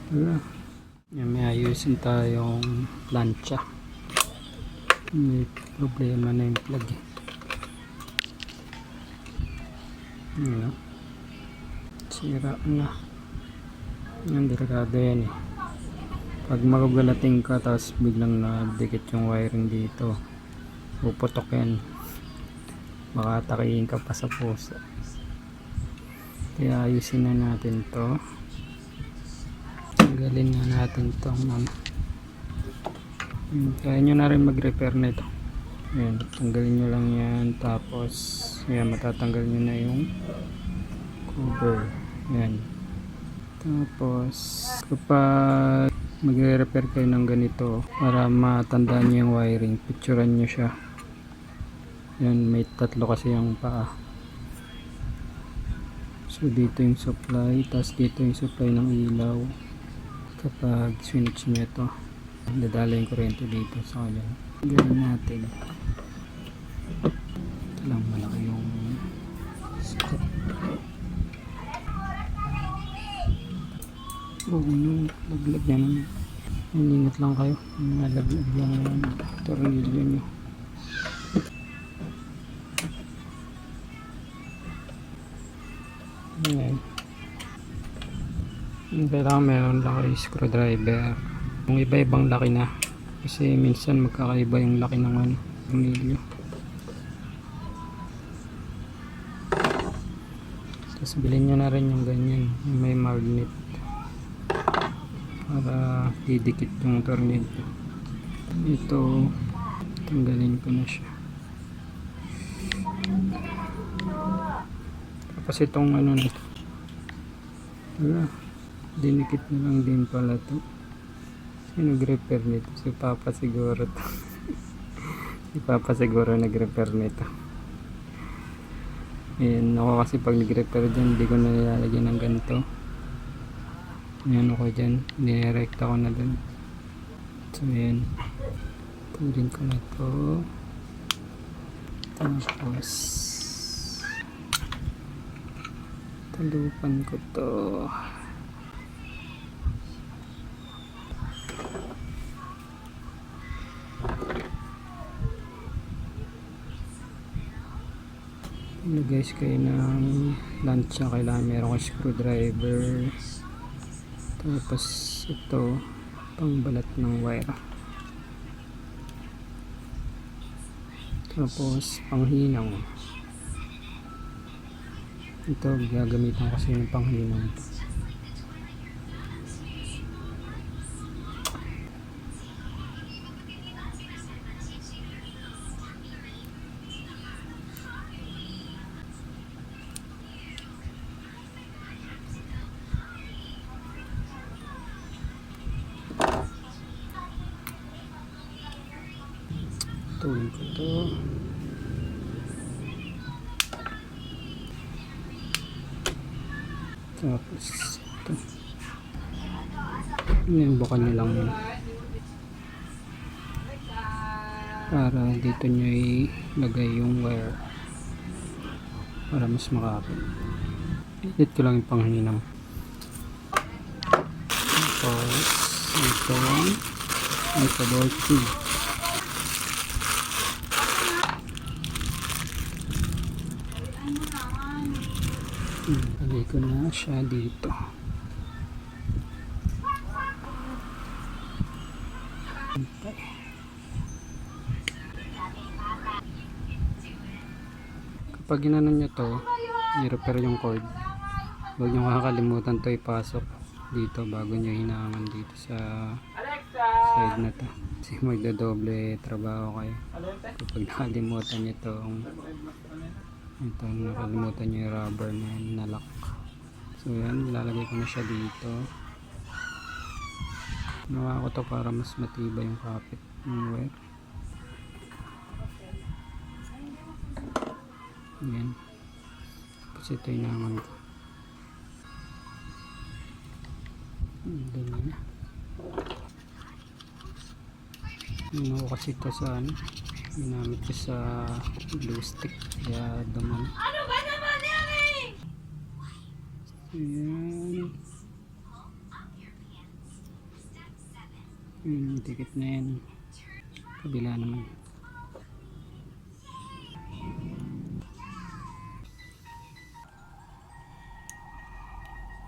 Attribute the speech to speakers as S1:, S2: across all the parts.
S1: Wala. Yan, may ayusin tayong plancha. May problema na yung plug eh. Yan, sira na. Yan, delikado yan eh. Pag magugalating ka tapos biglang nadikit yung wiring dito, puputok yan, baka atakihin ka pa sa puso. Kaya ayusin na natin to. Tanggalin na natin to, ma'am. Kaya nyo na rin mag-repair nito. Ayan, tanggalin nyo lang yan, tapos ayan, matatanggal nyo na yung cover. Ayan. Tapos kapag magre-repair kayo ng ganito, para matandaan nyo yung wiring, picturean nyo siya. Yan, may tatlo kasi yung paa. So dito yung supply, tapos dito yung supply ng ilaw. Kapag switch nyo ito, dadala yung kuryente dito sa kanya. Gawin natin. Ito lang, malaki yung scope. Yung laglag niya naman. Ingat lang kayo. Nalaglag lang yung tornilyo nyo. Ayan. Kailangan meron lang kayo screwdriver. Kung iba-ibang laki na. Kasi minsan magkakaiba yung laki ng tornilyo. Tapos bilhin nyo na rin yung ganyan. Yung may magnet. Para didikit yung tornilyo. Ito, tanggalin ko na siya. Tapos itong ano nito, wala, dinikit na lang din pala to. Sino nag-repair nito? Si Papa siguro to. Si Papa siguro nag-repair nito. Ayan, ako kasi pag nag-repair dyan, hindi ko na nilalagyan ng ganito. Ayan ako dyan, dinirekta ko na dun. So ayan, pulin ko na to. Tapos talupan ko to. Guys, kayo ng plancha, kailangan meron ko screwdriver. Tapos ito, pangbalat ng wire. Tapos panghinang. Ito, gagamitan kasi ng panghinang. Tuloy ko to. Tapos ito. Bukan nyo lang yun. Para dito nyo ilagay yung wire. Para mas makapit. Edit ko lang yung panghinang. Tapos ito. Ito ball tube. Lagay ko na siya dito. Okay. Kapag ginano nyo to, i-repair yung cord, huwag nyo kakalimutan to ipasok dito bago nyo hinangan dito sa side na to. Kasi magdodoble trabaho kayo kapag nakalimutan nyo ito, nakalimutan nyo yung rubber na lock. So yan, lalagay ko na siya dito. Nawa ko to para mas matibay yung kapit ng wire. Yan. Tapos ito yung naman ko. Ganyan na. Ano ko kasi ito sa ginamit ko sa glue stick. Kaya daman. Ano ba naman yan eh? Ayan. Dikit na yan. Kabila naman.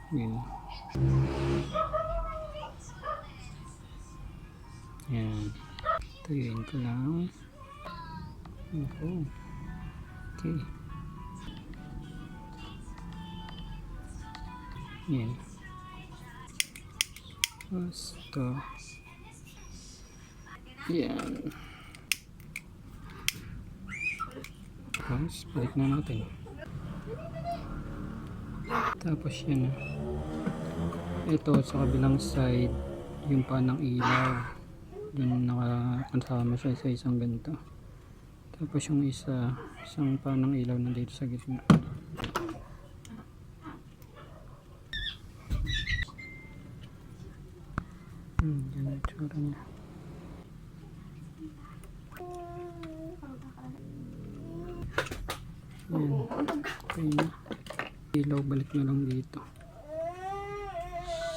S1: Yun. Yan. Tuyuin ko lang. Okay. Yan. Basta. Yan. Tapos, balik na natin. Tapos yan. Ito sa kabilang side, yung panang ilaw. Doon nakakasama siya sa isang ganito. Tapos yung isang panang ilaw nandito sa gitna. Yan ang tsura niya. Yan. Okay na. Ilaw, balik na lang dito.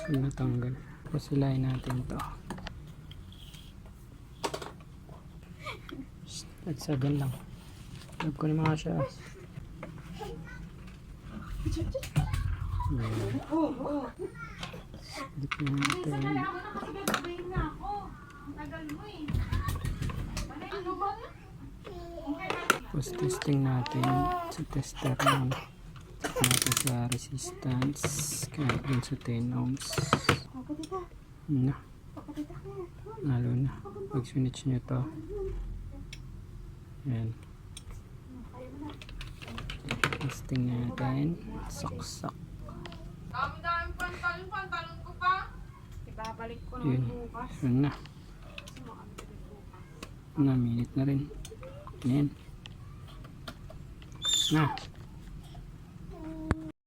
S1: So, natanggal. Pasilayin natin to. At 7 lang. Love ko naman siya. Balik natin. Tapos testing natin sa tester naman. Natin sa resistance. Kaya din sa 10 ohms. Na. Lalo na. Pag switch nyo to. Ayan. Testing natin. Saksak.
S2: Dami-dami pantalon ko pa. Ibabalik ko
S1: Yun.
S2: bukas.
S1: Yun na. Na minute na rin. Ayan. Na.